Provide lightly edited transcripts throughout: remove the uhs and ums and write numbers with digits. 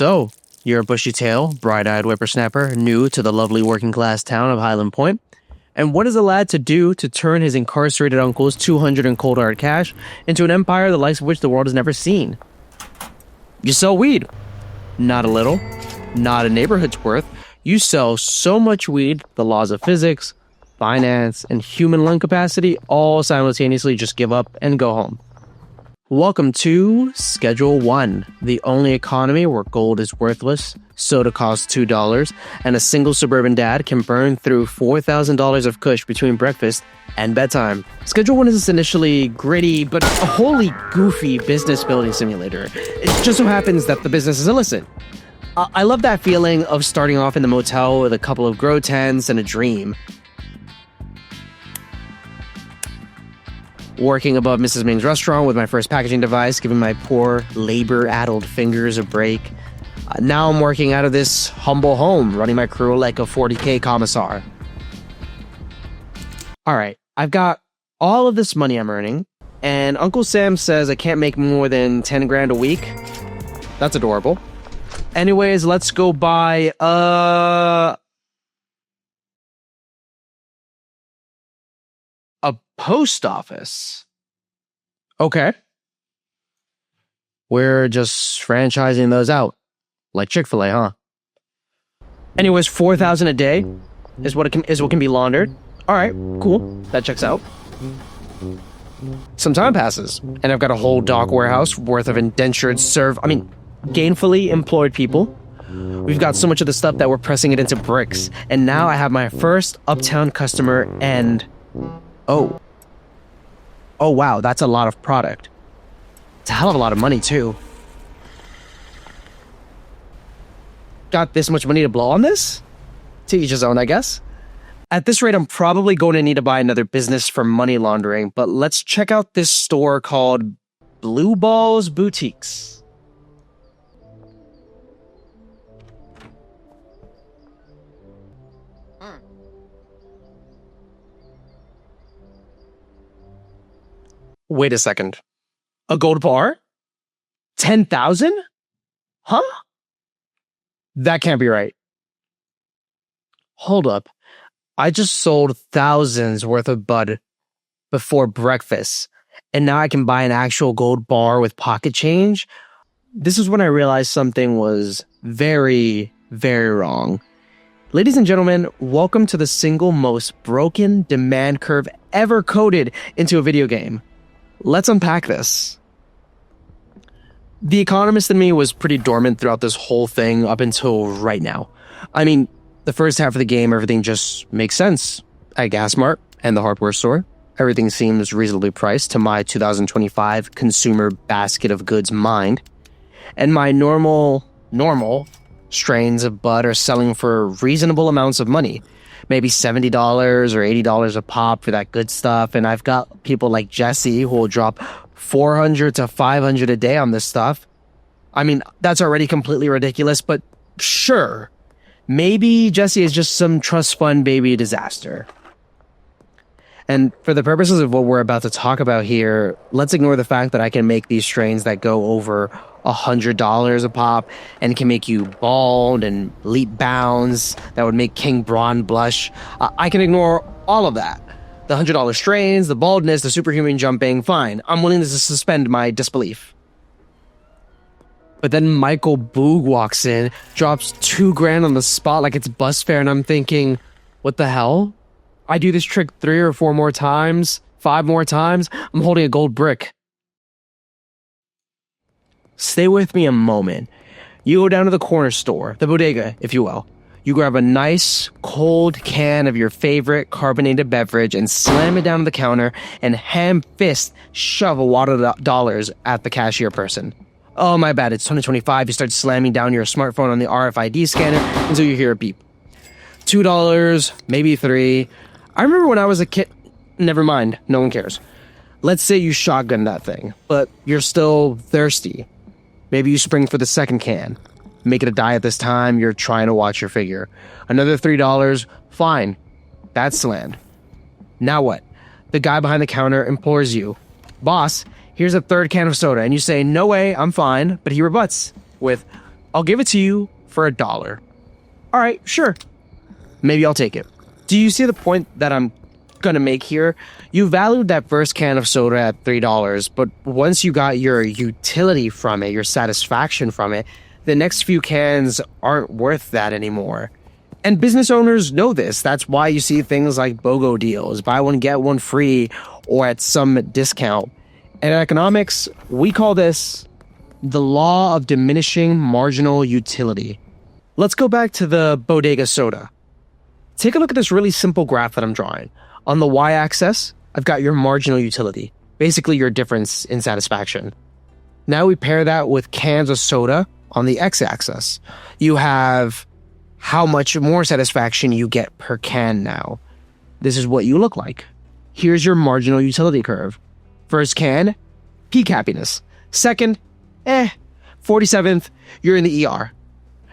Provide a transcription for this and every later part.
So, you're a bushy-tail, bright-eyed whippersnapper, new to the lovely working-class town of Highland Point. And what is a lad to do to turn his incarcerated uncle's 200 in cold hard cash into an empire the likes of which the world has never seen? You sell weed. Not a little, not a neighborhood's worth. You sell so much weed, the laws of physics, finance, and human lung capacity all simultaneously just give up and go home. Welcome to Schedule 1, the only economy where gold is worthless, soda costs $2, and a single suburban dad can burn through $4,000 of kush between breakfast and bedtime. Schedule 1 is this initially gritty but a wholly goofy business building simulator. It just so happens that the business is illicit. I love that feeling of starting off in the motel with a couple of grow tents and a dream. Working above Mrs. Ming's restaurant with my first packaging device, giving my poor, labor-addled fingers a break. Now I'm working out of this humble home, running my crew like a 40K commissar. Alright, I've got all of this money I'm earning, and Uncle Sam says I can't make more than 10 grand a week. That's adorable. Anyways, let's go buy, a post office. Okay. We're just franchising those out. Like Chick-fil-A, huh? Anyways, $4,000 a day is what can be laundered. Alright, cool. That checks out. Some time passes, and I've got a whole dock warehouse worth of gainfully employed people. We've got so much of the stuff that we're pressing it into bricks, and now I have my first uptown customer and... Oh wow, that's a lot of product. It's a hell of a lot of money too. Got this much money to blow on this? To each his own, I guess. At this rate, I'm probably going to need to buy another business for money laundering, but let's check out this store called Blue Balls Boutiques. Wait a second. A gold bar? 10,000? Huh? That can't be right. Hold up. I just sold thousands worth of bud before breakfast, and now I can buy an actual gold bar with pocket change? This is when I realized something was very, very wrong. Ladies and gentlemen, welcome to the single most broken demand curve ever coded into a video game. Let's unpack this. The economist in me was pretty dormant throughout this whole thing up until right now. I mean, the first half of the game, everything just makes sense. At GasMart and the hardware store, everything seems reasonably priced to my 2025 consumer basket of goods mind. And my normal strains of bud are selling for reasonable amounts of money. Maybe $70 or $80 a pop for that good stuff. And I've got people like Jesse who will drop $400 to $500 a day on this stuff. I mean, that's already completely ridiculous, but sure. Maybe Jesse is just some trust fund baby disaster. And for the purposes of what we're about to talk about here, let's ignore the fact that I can make these strains that go over $100 a pop and can make you bald and leap bounds that would make King Braun blush. I can ignore all of that. The $100 strains, the baldness, the superhuman jumping, fine. I'm willing to suspend my disbelief. But then Michael Boog walks in, drops $2 grand on the spot like it's bus fare, and I'm thinking, what the hell? I do this trick 3 or 4 more times, 5 more times, I'm holding a gold brick. Stay with me a moment. You go down to the corner store, the bodega, if you will. You grab a nice, cold can of your favorite carbonated beverage and slam it down on the counter and ham-fist shove a wad of dollars at the cashier person. Oh, my bad, it's 2025. You start slamming down your smartphone on the RFID scanner until you hear a beep. $2, maybe $3. I remember when I was a kid... Never mind, no one cares. Let's say you shotgun that thing, but you're still thirsty. Maybe you spring for the second can. Make it a diet this time, you're trying to watch your figure. Another $3, fine. That's land. Now what? The guy behind the counter implores you, "Boss, here's a third can of soda," and you say, "No way, I'm fine," but he rebuts with, I'll give it to you for $1. All right, sure. Maybe I'll take it. Do you see the point that I'm gonna make here? You valued that first can of soda at $3, but once you got your utility from it, your satisfaction from it, the next few cans aren't worth that anymore. And business owners know this. That's why you see things like BOGO deals, buy one, get one free, or at some discount. And in economics, we call this the law of diminishing marginal utility. Let's go back to the bodega soda. Take a look at this really simple graph that I'm drawing. On the y-axis, I've got your marginal utility, basically your difference in satisfaction. Now we pair that with cans of soda on the x-axis. You have how much more satisfaction you get per can now. This is what you look like. Here's your marginal utility curve. First can, peak happiness. Second, 47th, you're in the ER.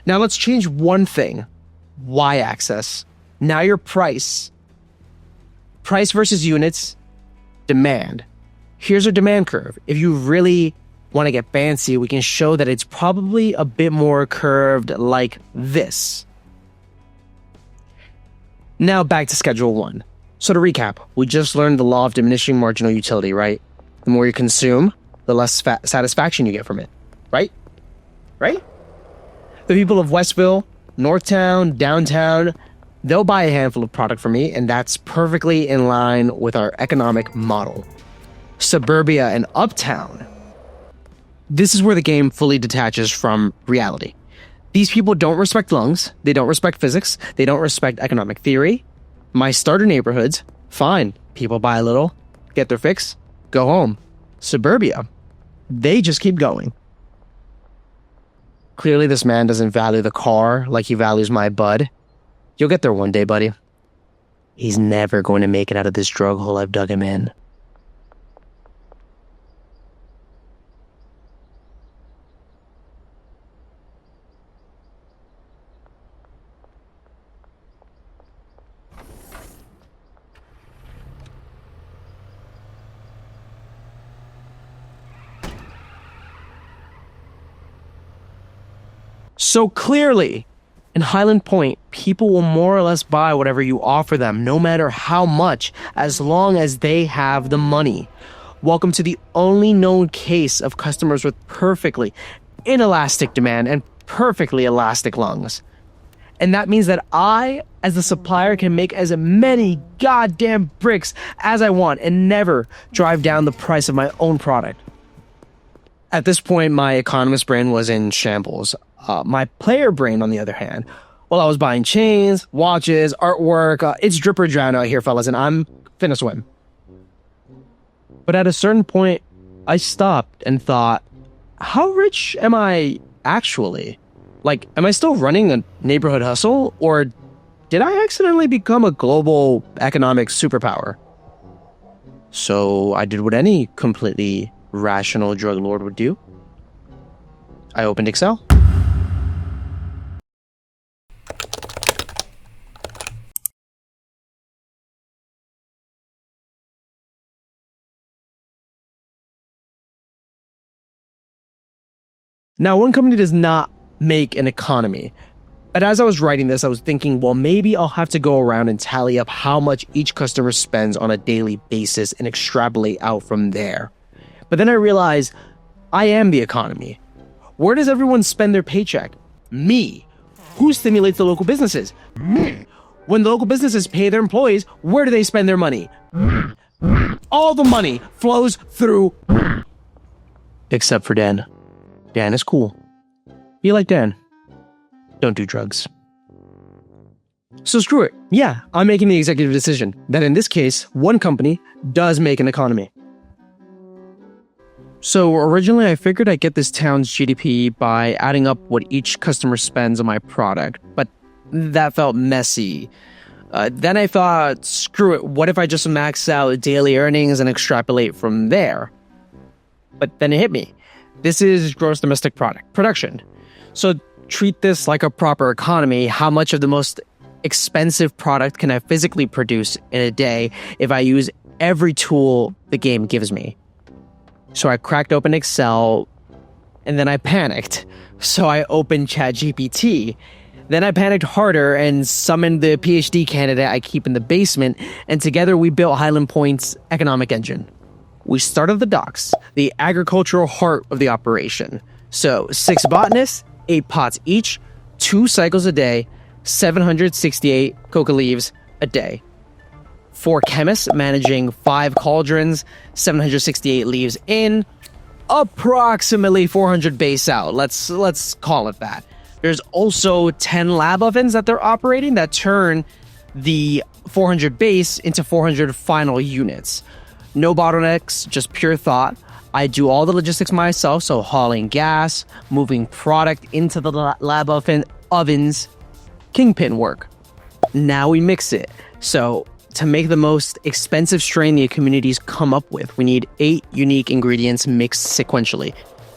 Now let's change one thing. Y-axis. Now your price. Price versus units, demand. Here's a demand curve. If you really want to get fancy, we can show that it's probably a bit more curved like this. Now back to schedule 1. So to recap, we just learned the law of diminishing marginal utility, right? The more you consume, the less satisfaction you get from it, right? Right? The people of Westville, Northtown, Downtown, they'll buy a handful of product from me, and that's perfectly in line with our economic model. Suburbia and Uptown, this is where the game fully detaches from reality. These people don't respect lungs, they don't respect physics, they don't respect economic theory. My starter neighborhoods, fine, people buy a little, get their fix, go home. Suburbia, they just keep going. Clearly this man doesn't value the car like he values my bud. You'll get there one day, buddy. He's never going to make it out of this drug hole I've dug him in. So clearly, in Hyland Point, people will more or less buy whatever you offer them, no matter how much, as long as they have the money. Welcome to the only known case of customers with perfectly inelastic demand and perfectly elastic lungs. And that means that I, as the supplier, can make as many goddamn bricks as I want and never drive down the price of my own product. At this point, my economist brain was in shambles. My player brain, on the other hand, well, I was buying chains, watches, artwork. It's drip or drown out here, fellas, and I'm finna swim. But at a certain point, I stopped and thought, how rich am I actually? Like, am I still running a neighborhood hustle, or did I accidentally become a global economic superpower? So I did what any completely rational drug lord would do. I opened Excel. Now, one company does not make an economy. But as I was writing this, I was thinking, well, maybe I'll have to go around and tally up how much each customer spends on a daily basis and extrapolate out from there. But then I realized I am the economy. Where does everyone spend their paycheck? Me. Who stimulates the local businesses? Me. When the local businesses pay their employees, where do they spend their money? All the money flows through. Except for Dan. Dan is cool. Be like Dan. Don't do drugs. So screw it. Yeah, I'm making the executive decision that in this case, one company does make an economy. So originally I figured I'd get this town's GDP by adding up what each customer spends on my product, but that felt messy. Then I thought, screw it, what if I just max out daily earnings and extrapolate from there? But then it hit me. This is gross domestic production. So treat this like a proper economy. How much of the most expensive product can I physically produce in a day if I use every tool the game gives me? So I cracked open Excel And then I panicked. So I opened ChatGPT. Then I panicked harder and summoned the PhD candidate I keep in the basement, and together we built Hyland Point's economic engine. We started the docks, the agricultural heart of the operation. So 6 botanists, 8 pots each, 2 cycles a day, 768 coca leaves a day. 4 chemists managing 5 cauldrons, 768 leaves in, approximately 400 base out. Let's call it that. There's also 10 lab ovens that they're operating that turn the 400 base into 400 final units. No bottlenecks, just pure thought. I do all the logistics myself, so hauling gas, moving product into the lab ovens, kingpin work. Now we mix it. So to make the most expensive strain the communities come up with, we need 8 unique ingredients mixed sequentially.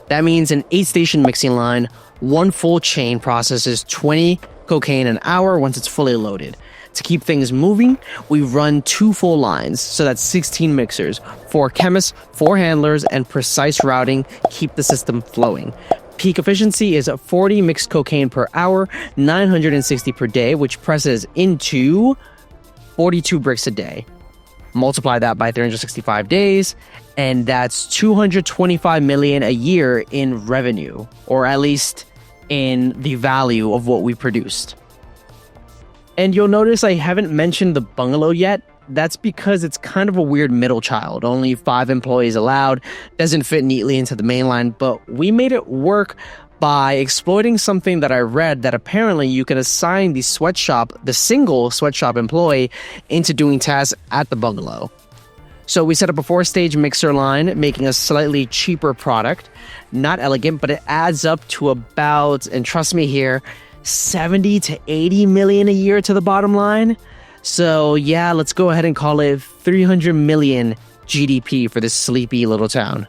That means an 8-station mixing line, 1 full chain processes 20 cocaine an hour once it's fully loaded. To keep things moving, we run 2 full lines, so that's 16 mixers, 4 chemists, 4 handlers, and precise routing keep the system flowing. Peak efficiency is 40 mixed cocaine per hour, 960 per day, which presses into 42 bricks a day. Multiply that by 365 days, and that's 225 million a year in revenue, or at least in the value of what we produced. And you'll notice I haven't mentioned the bungalow yet. That's because it's kind of a weird middle child. Only 5 employees allowed, doesn't fit neatly into the main line, but we made it work by exploiting something that I read, that apparently you can assign the single sweatshop employee into doing tasks at the bungalow. So we set up a 4-stage mixer line, making a slightly cheaper product. Not elegant, but it adds up to about, and trust me here, 70 to 80 million a year to the bottom line. So yeah, let's go ahead and call it 300 million GDP for this sleepy little town.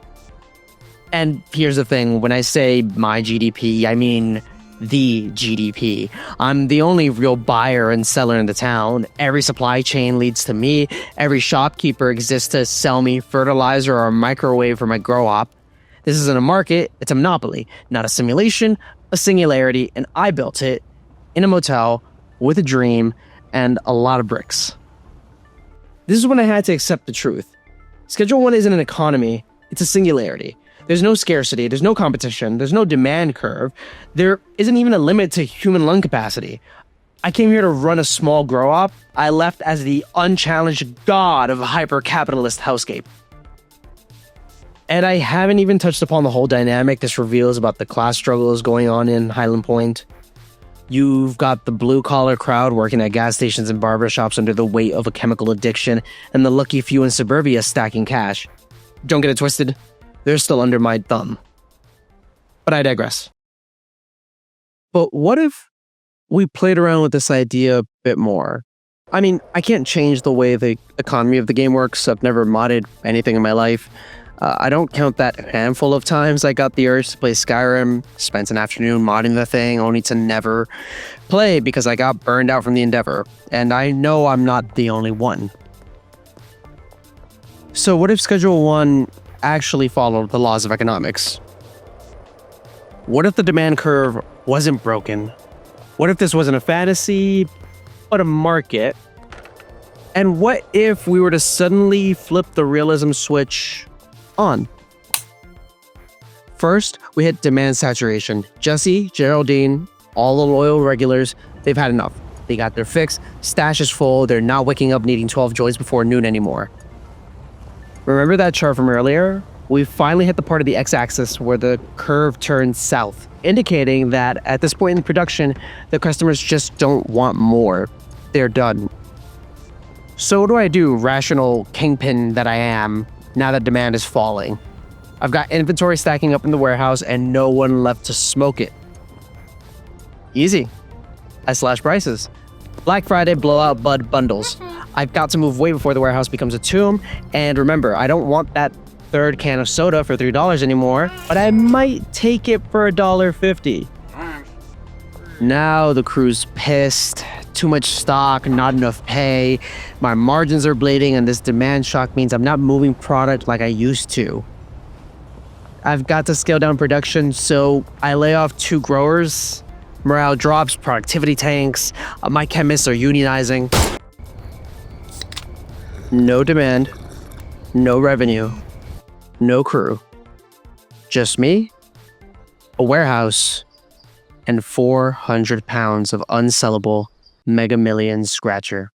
And here's the thing, when I say my GDP, I mean the GDP. I'm the only real buyer and seller in the town. Every supply chain leads to me. Every shopkeeper exists to sell me fertilizer or a microwave for my grow op. This isn't a market, it's a monopoly, not a simulation, a singularity, and I built it in a motel with a dream and a lot of bricks. This is when I had to accept the truth. Schedule 1 isn't an economy, it's a singularity. There's no scarcity, there's no competition, there's no demand curve. There isn't even a limit to human lung capacity. I came here to run a small grow op. I left as the unchallenged god of a hyper-capitalist hellscape. And I haven't even touched upon the whole dynamic this reveals about the class struggles going on in Hyland Point. You've got the blue-collar crowd working at gas stations and barbershops under the weight of a chemical addiction, and the lucky few in suburbia stacking cash. Don't get it twisted, they're still under my thumb. But I digress. But what if we played around with this idea a bit more? I mean, I can't change the way the economy of the game works. I've never modded anything in my life. I don't count that handful of times I got the urge to play Skyrim, spent an afternoon modding the thing, only to never play because I got burned out from the endeavor. And I know I'm not the only one. So what if Schedule 1 actually followed the laws of economics? What if the demand curve wasn't broken? What if this wasn't a fantasy, but a market? And what if we were to suddenly flip the realism switch on? First, we hit demand saturation. Jesse, Geraldine, all the loyal regulars, they've had enough. They got their fix, stash is full, they're not waking up needing 12 joints before noon anymore. Remember that chart from earlier? We finally hit the part of the x-axis where the curve turns south, indicating that at this point in production, the customers just don't want more. They're done. So what do I do, rational kingpin that I am, now that demand is falling? I've got inventory stacking up in the warehouse and no one left to smoke it. Easy. I slash prices. Black Friday blowout bud bundles. I've got to move way before the warehouse becomes a tomb. And remember, I don't want that third can of soda for $3 anymore, but I might take it for $1.50. Now the crew's pissed. Too much stock, not enough pay. My margins are bleeding, and this demand shock means I'm not moving product like I used to. I've got to scale down production, so I lay off 2 growers. Morale drops, productivity tanks. My chemists are unionizing. No demand, no revenue, no crew. Just me, a warehouse, and 400 pounds of unsellable Mega Millions scratcher.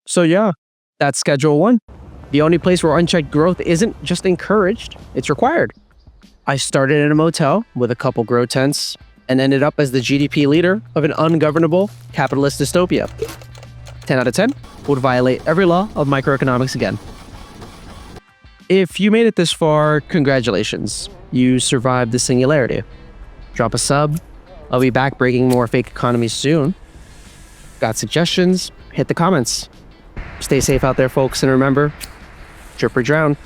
So yeah, that's schedule 1. The only place where unchecked growth isn't just encouraged, it's required. I started in a motel with a couple grow tents and ended up as the GDP leader of an ungovernable capitalist dystopia. 10 out of 10 would violate every law of microeconomics again. If you made it this far, congratulations. You survived the singularity. Drop a sub. I'll be back breaking more fake economies soon. Got suggestions? Hit the comments. Stay safe out there, folks, and remember, drip or drown.